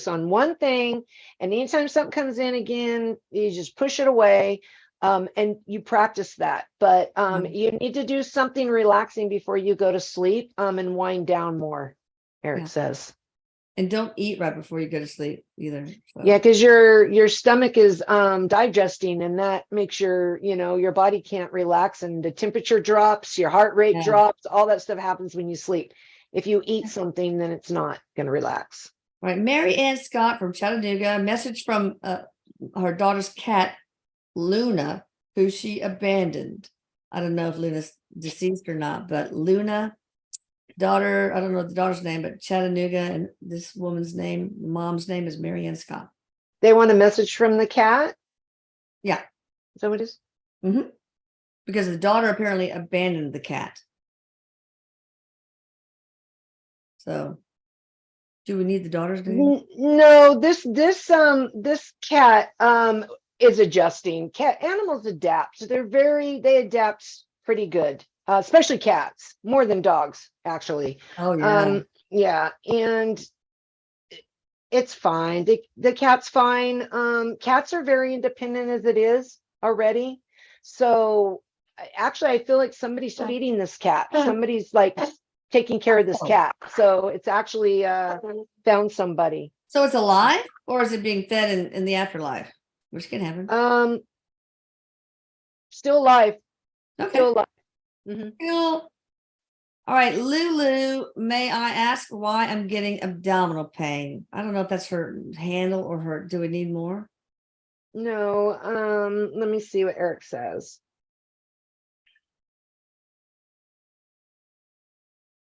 on one thing, and anytime something comes in again, you just push it away, and you practice that. But you need to do something relaxing before you go to sleep, and wind down more, ERIK says. And don't eat right before you go to sleep either. So. Yeah, because your stomach is digesting, and that makes your body can't relax, and the temperature drops, your heart rate drops, all that stuff happens when you sleep. If you eat something, then it's not going to relax. All right. Mary Ann Scott from Chattanooga, a message from her daughter's cat, Luna, who she abandoned. I don't know if Luna's deceased or not, but Luna, daughter, I don't know the daughter's name, but Chattanooga, and this woman's name, mom's name is Mary Ann Scott. They want a message from the cat? Yeah. Is that what it is? Mm-hmm. Because the daughter apparently abandoned the cat. So, do we need the daughter's name? No, this cat is adjusting. Animals adapt. They adapt pretty good, especially cats, more than dogs, actually. Oh yeah. Yeah, and it's fine. The cat's fine. Cats are very independent as it is already. So actually, I feel like somebody's feeding this cat. Somebody's like taking care of this cat. So it's actually found somebody. So it's alive, or is it being fed in the afterlife? Which can happen. Still alive. Okay. Still alive. Mm-hmm. Cool. All right, Lulu, may I ask why I'm getting abdominal pain? I don't know if that's her handle or her. Do we need more? No. Let me see what ERIK says.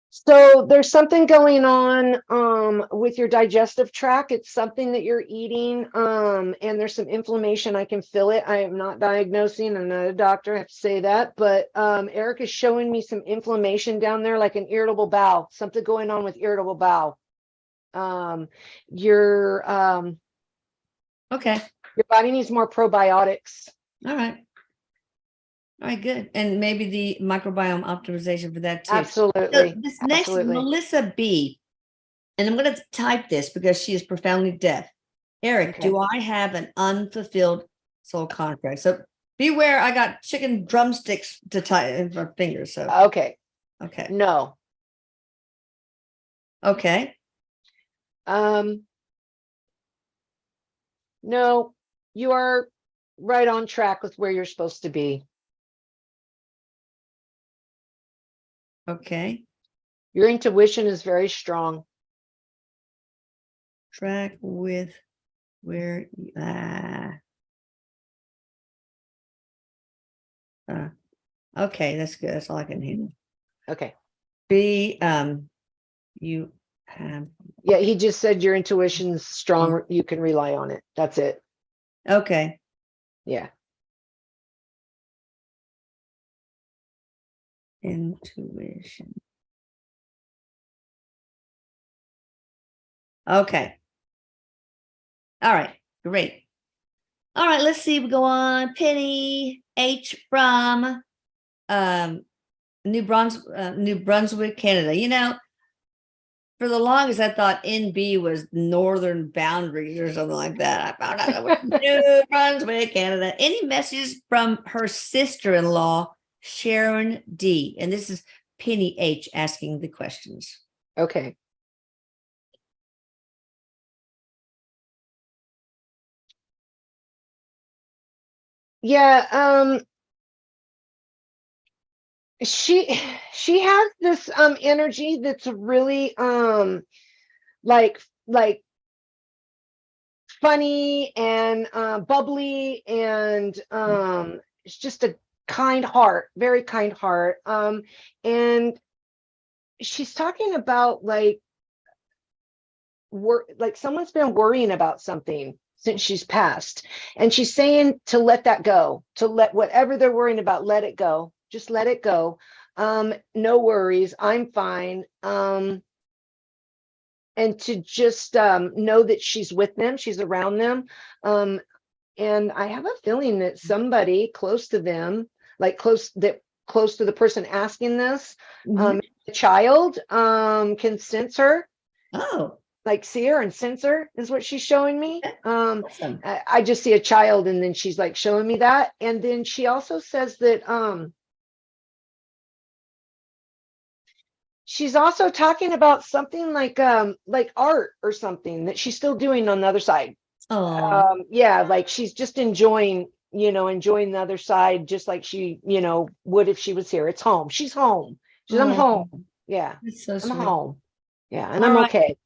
So there's something going on with your digestive tract. It's something that you're eating, and there's some inflammation. I can feel it. I am not diagnosing. I'm not a doctor. I have to say that. But ERIK is showing me some inflammation down there, like an irritable bowel. Something going on with irritable bowel. Your body needs more probiotics. All right. All right, good. And maybe the microbiome optimization for that too. Absolutely. So this next, Melissa B, and I'm going to type this because she is profoundly deaf. ERIK, do I have an unfulfilled soul contract? So beware, I got chicken drumsticks to tie in my fingers. So okay. No. Okay. No, you are right on track with where you're supposed to be. Okay. Your intuition is very strong. Track with where okay, that's good. That's all I can handle. Okay. B, you have, Yeah, he just said your intuition's strong. You can rely on it. That's it. okay. Yeah. Intuition. Okay. All right. Great. All right. Let's see. We go on. Penny H from New Brunswick, Canada. You know, for the longest, I thought NB was Northern Boundaries or something like that. I found out that was New Brunswick, Canada. Any messages from her sister-in-law, Sharon D? And this is Penny H asking the questions. Okay. Yeah, she has this energy that's really like funny and bubbly, and it's just a kind heart, very kind heart. And she's talking about like someone's been worrying about something since she's passed, and she's saying to let that go, to let whatever they're worrying about, let it go, just let it go. No worries, I'm fine. And to just know that she's with them, she's around them. And I have a feeling that somebody close to them, like close to the person asking this, Mhm. the child can sense her, Oh, like see her and sense her is what she's showing me. awesome. I just see a child, and then she's like showing me that. And then she also says that she's also talking about something like art or something that she's still doing on the other side. Oh, Yeah, like she's just enjoying the other side, just like she would if she was here. It's home, she's home, I'm oh, home. Yeah, it's so I'm sweet. home. Yeah, and All I'm right. okay.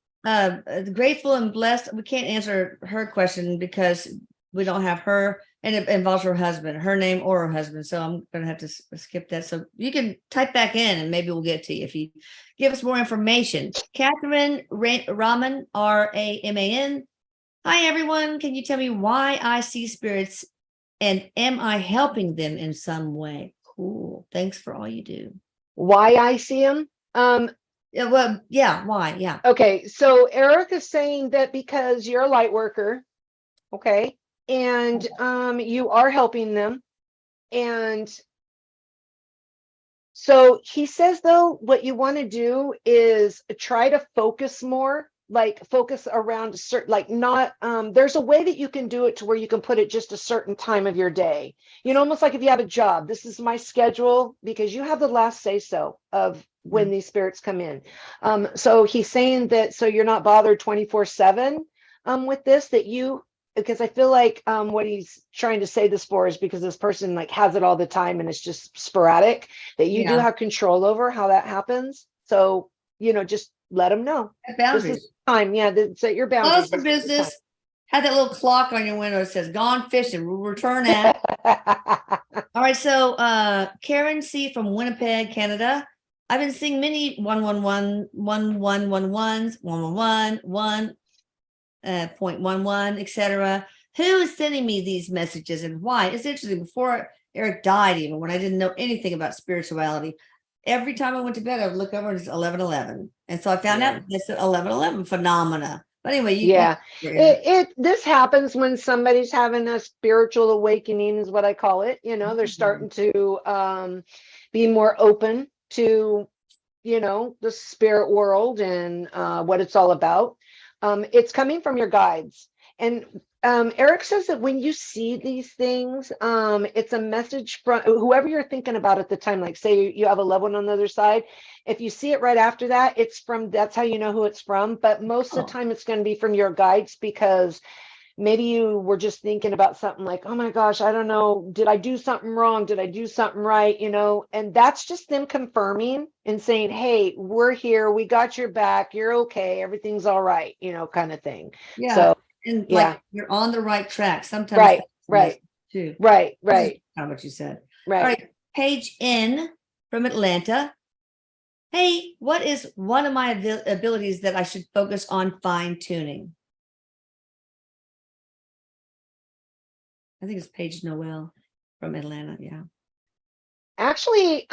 Grateful and blessed. We can't answer her question because we don't have her, and it involves her husband, her name or her husband. So I'm going to have to skip that. So you can type back in and maybe we'll get to you if you give us more information. Catherine Raman, Raman. Hi, everyone. Can you tell me why I see spirits and am I helping them in some way? Cool. Thanks for all you do. Why I see him? Yeah, well, yeah. Why? Yeah. Okay, so Eric is saying that because you're a light worker, okay, and you are helping them. And so he says, though, what you want to do is try to focus more, like focus around certain, like not, there's a way that you can do it to where you can put it just a certain time of your day. Almost like if you have a job, this is my schedule, because you have the last say so of when these spirits come in. So he's saying that, so you're not bothered 24/7 with this, that you, because I feel like what he's trying to say this for is because this person like has it all the time and it's just sporadic, that you do Yeah. have control over how that happens. So, just let them know. This Boundaries. is time. Yeah, set your boundaries. Close for business. Have that little clock on your window that says "Gone fishing." We'll return at. All right. So, Karen C from Winnipeg, Canada. I've been seeing many 111, 1111s, 111, 0.11, etc. Who is sending me these messages and why? It's interesting. Before Eric died, even when I didn't know anything about spirituality, every time I went to bed, I would look over and it's 1111, and so I found out this 1111 phenomena. But anyway, yeah, this happens when somebody's having a spiritual awakening, is what I call it. They're starting to be more open to the spirit world and what it's all about. It's coming from your guides. And Eric says that when you see these things, it's a message from whoever you're thinking about at the time. Like say you have a loved one on the other side. If you see it right after that, that's how you know who it's from. But most of the time it's going to be from your guides, because maybe you were just thinking about something like, oh my gosh, I don't know, did I do something wrong? Did I do something right? And that's just them confirming and saying, hey, we're here. We got your back. You're okay. Everything's all right, kind of thing. Yeah. So, and yeah. like you're on the right track. Sometimes Right. Too. Right. Kind of what you said. Right. All right. Page N from Atlanta. Hey, what is one of my abilities that I should focus on fine-tuning? I think it's Paige Noel from Atlanta. Yeah. Actually,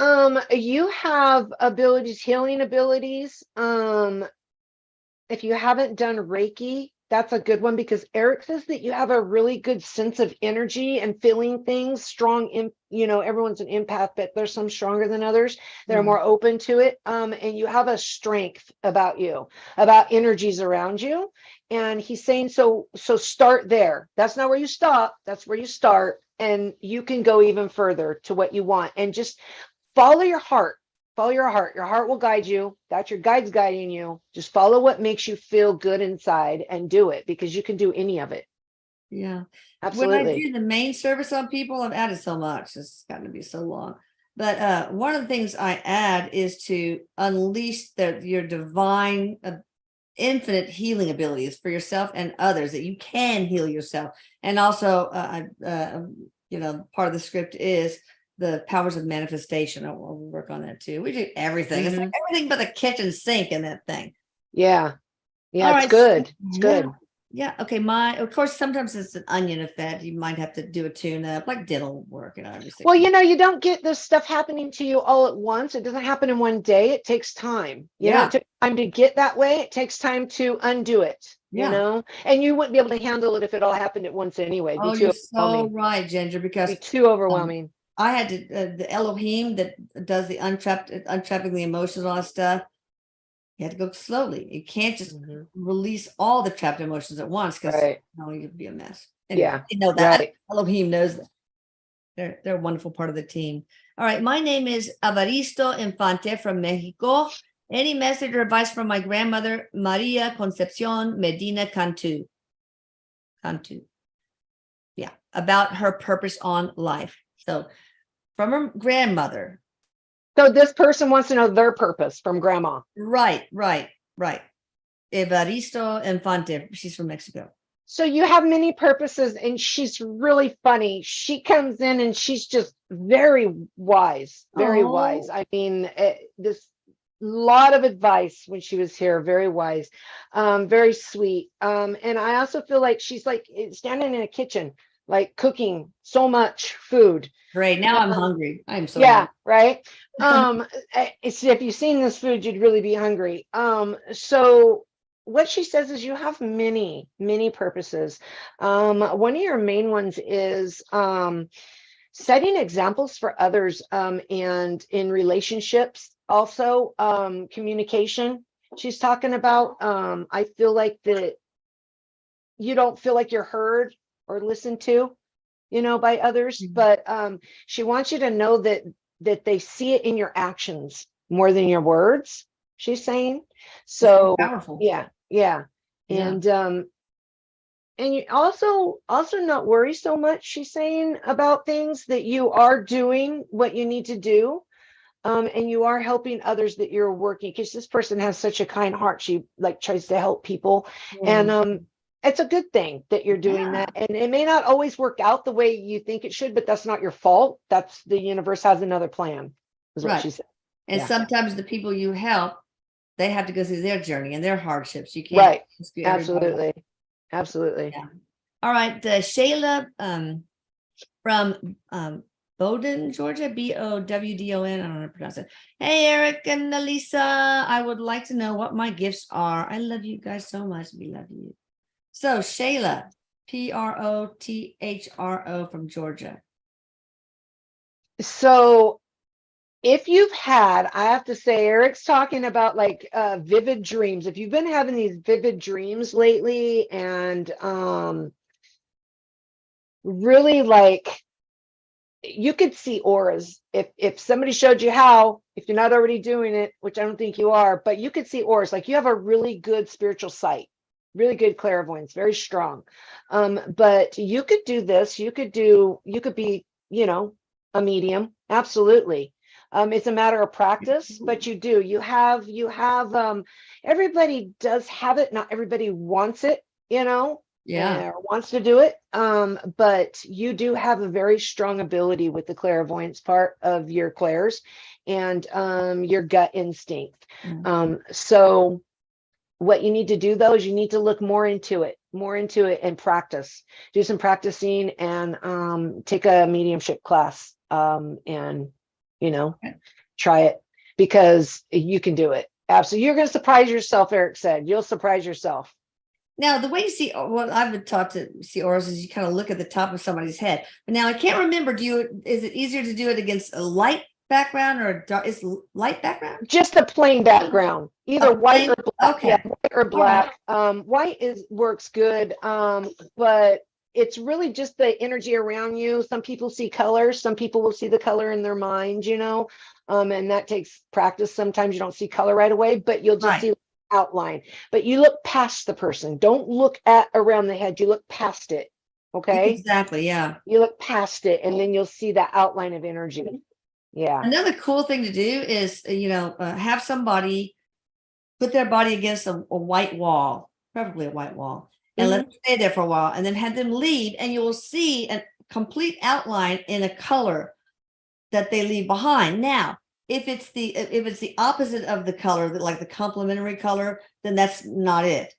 you have abilities, healing abilities. If you haven't done Reiki, that's a good one, because Eric says that you have a really good sense of energy and feeling things strong in, everyone's an empath, but there's some stronger than others. They're more open to it. And you have a strength about you, about energies around you. And he's saying, so start there. That's not where you stop. That's where you start. And you can go even further to what you want, and just follow your heart. Follow your heart. Your heart will guide you. That's your guides guiding you. Just follow what makes you feel good inside and do it, because you can do any of it. Yeah. Absolutely. When I do the main service on people, I've added so much. It's gotten to be so long. But one of the things I add is to unleash your divine, infinite healing abilities for yourself and others, that you can heal yourself. And also, part of the script is the powers of manifestation. I'll work on that too. We do everything. It's like everything but the kitchen sink in that thing. Yeah. All it's right. good. It's good. Yeah. Okay. Of course, sometimes it's an onion effect. You might have to do a tune up, like dental work, obviously. Well, you don't get this stuff happening to you all at once. It doesn't happen in one day. It takes time. It took time to get that way. It takes time to undo it, and you wouldn't be able to handle it if it all happened at once anyway. Oh, you're so right, Ginger, because it'd be too overwhelming. I had to, the Elohim that does the untrapping the emotions, all that stuff. You have to go slowly. You can't just release all the trapped emotions at once, because you'd be a mess. And you know that. Right. Elohim knows that. They're a wonderful part of the team. All right. My name is Avaristo Infante from Mexico. Any message or advice from my grandmother, Maria Concepcion Medina Cantu? Yeah. About her purpose on life. So from her grandmother. So this person wants to know their purpose from grandma. Right. Evaristo Infante. She's from Mexico. So you have many purposes, and she's really funny. She comes in and she's just very wise, wise. I mean, this lot of advice when she was here, very wise, very sweet. And I also feel like she's like standing in a kitchen, like cooking so much food. Great. Now I'm hungry. I'm so hungry. Right. If you've seen this food, you'd really be hungry. So what she says is you have many purposes. One of your main ones is setting examples for others, and in relationships, also communication. She's talking about, I feel like that you don't feel like you're heard or listened to, by others, but she wants you to know that they see it in your actions more than your words, she's saying. So powerful. Yeah. And you also not worry so much, she's saying, about things, that you are doing what you need to do, and you are helping others, that you're working, because this person has such a kind heart. She tries to help people, and it's a good thing that you're doing that. And it may not always work out the way you think it should, but that's not your fault. That's the universe has another plan, is what she said. And sometimes the people you help, they have to go through their journey and their hardships. You can't. Absolutely. Yeah. All right. Shayla from Bowdon, Georgia, Bowdon. I don't know how to pronounce it. Hey, Eric and Elisa, I would like to know what my gifts are. I love you guys so much. We love you. So Shayla, Prothro from Georgia. So if you've had, I have to say, Eric's talking about vivid dreams. If you've been having these vivid dreams lately, and really like, you could see auras if somebody showed you how, if you're not already doing it, which I don't think you are, but you could see auras. Like you have a really good spiritual sight, really good clairvoyance, very strong. But you could do this, you could be, a medium. Absolutely. It's a matter of practice, but you have everybody does have it. Not everybody wants it, Yeah. wants to do it. But you do have a very strong ability with the clairvoyance part of your clairs and your gut instinct. So what you need to do though is you need to look more into it and practice, do some practicing and take a mediumship class and try it, because you can do it. Absolutely. You're going to surprise yourself. Erik said, you'll surprise yourself. Now, the way you see what I've been taught to see auras is you kind of look at the top of somebody's head. But now I can't remember, is it easier to do it against a light background or a dark? Is light background? Just a plain background, either white or black. Okay. Yeah, white or black. Right. White works good, but it's really just the energy around you. Some people see color, some people will see the color in their mind, and that takes practice. Sometimes you don't see color right away, but you'll just see outline. But you look past the person. Don't look at around the head. You look past it. Okay. Exactly. Yeah. You look past it, and then you'll see that outline of energy. Yeah. Another cool thing to do is, have somebody put their body against a white wall, preferably a white wall, and let them stay there for a while, and then have them leave, and you will see a complete outline in a color that they leave behind. Now, if it's the opposite of the color, like the complementary color, then that's not it.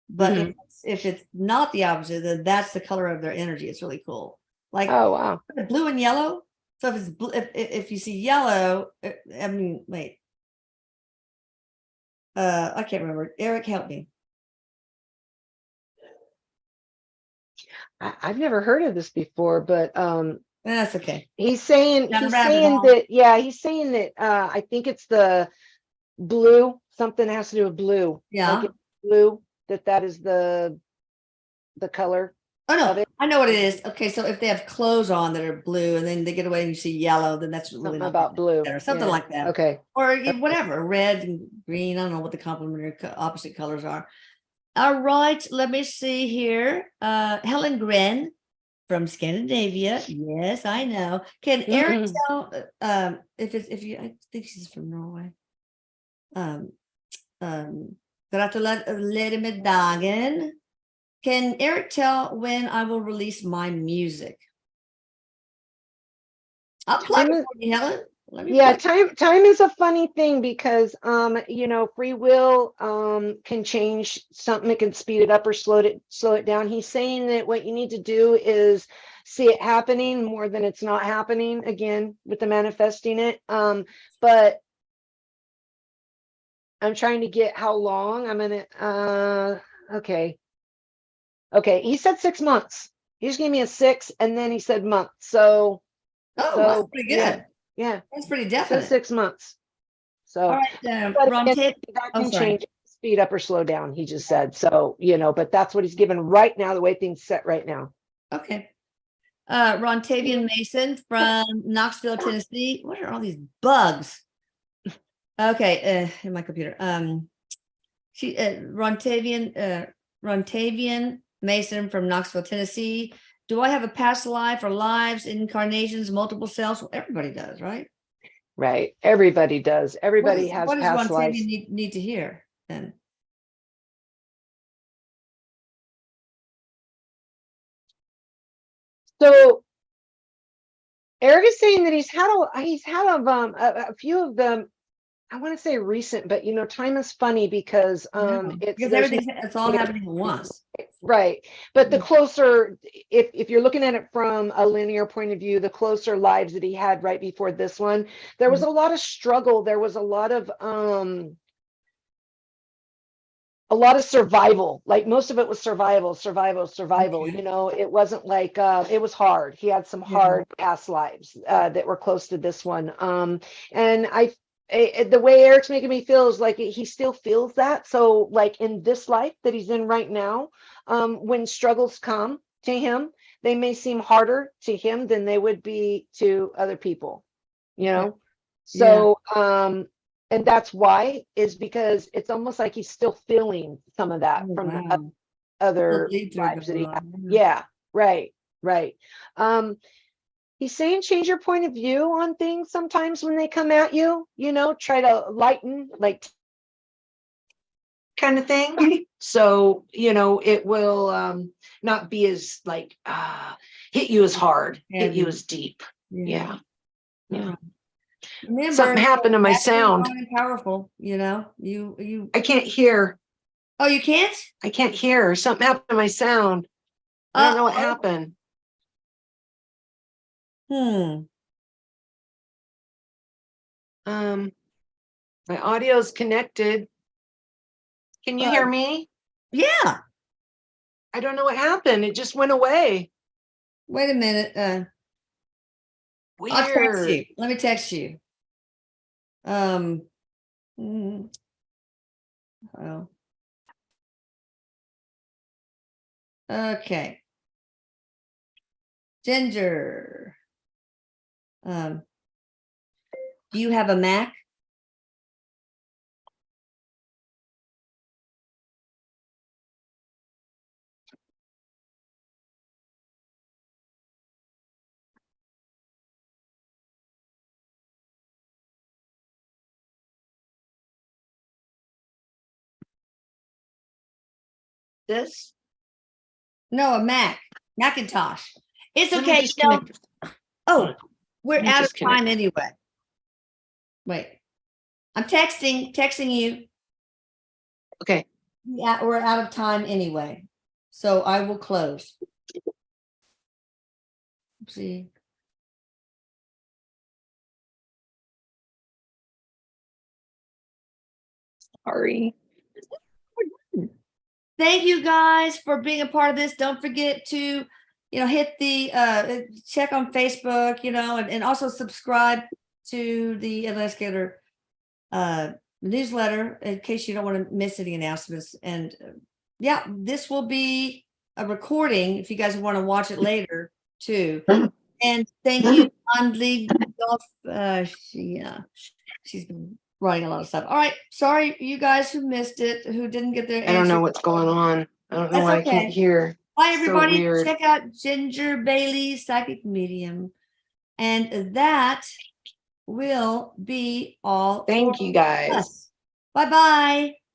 But if it's not the opposite, then that's the color of their energy. It's really cool. Like, oh wow, blue and yellow. So if you see yellow, I mean, wait, I can't remember. Erik, help me. I've never heard of this before, but that's okay. He's saying that I think it's the blue. Something has to do with blue. Yeah, like blue. That is the color. Oh no, I know what it is. Okay, so if they have clothes on that are blue, and then they get away and you see yellow, then that's really something about blue or something like that. Okay, or whatever, red and green. I don't know what the complementary opposite colors are. All right, let me see here. Helen Gren from Scandinavia. Yes, I know. Can Erik tell I think she's from Norway. Gratulerer med dagen. Can Erik tell when I will release my music? I'll plug it for you, Helen. Time is a funny thing because free will can change something. It can speed it up or slow it down. He's saying that what you need to do is see it happening more than it's not happening, again with the manifesting it. But I'm trying to get how long. I'm gonna okay, he said 6 months. He just gave me a 6 and then he said month. So that's pretty good. Yeah, that's pretty definite. 6 months. So all right, that can change, speed up or slow down, he just said. So but that's what he's given right now, the way things set right now. Okay. Rontavian Mason from Knoxville, Tennessee. What are all these bugs? Okay, in my computer. Rontavian Mason from Knoxville, Tennessee. Do I have a past life or lives, incarnations, multiple selves? Well, everybody does, right? Right. Everybody does. Everybody has past lives. What does Rontavian need to hear then? So Erik is saying that he's had a few of them. I want to say recent, but time is funny because it's all happening at once. Right. But the closer, if you're looking at it from a linear point of view, the closer lives that he had right before this one, there was a lot of struggle. There was a lot of survival. Like most of it was survival. Okay. It wasn't like it was hard. He had some hard past lives that were close to this one. And the way Erik's making me feel is like he still feels that. So like in this life that he's in right now, when struggles come to him, they may seem harder to him than they would be to other people, you know? So, and that's why, is because it's almost like he's still feeling some of that from the other vibes that he had. Yeah, right. He's saying change your point of view on things sometimes when they come at you, you know, try to lighten, like, kind of thing. So, you know, it will not be as like hit you as hard, hit you as deep. Yeah. Remember, something happened to my sound. Powerful, you know. You I can't hear. Oh, you can't? I can't hear. Something happened to my sound. I don't know what happened. My audio's connected. Can you hear me? Yeah. I don't know what happened. It just went away. Wait a minute. Weird. I'll text you. Let me text you. Okay. Ginger. Do you have a Mac? This? No, a Mac. Macintosh. It's Let me okay. disconnect. Oh, we're out of disconnect. time anyway. Wait. I'm texting you. Okay. Yeah, we're out of time anyway. So I will close. Let's see. Sorry. Thank you guys for being a part of this. Don't forget to, you know, hit the check on Facebook, you know, and also subscribe to the Investigator newsletter in case you don't want to miss any announcements. And yeah, this will be a recording if you guys want to watch it later too. And thank you, Anli Golf. She's been writing a lot of stuff. All right, sorry you guys who missed it, who didn't get their answer. I don't know what's going on. I don't know why I can't hear. Bye, everybody. So check out Ginger Bailey, Psychic Medium. And that will be all. Thank you guys. Bye-bye.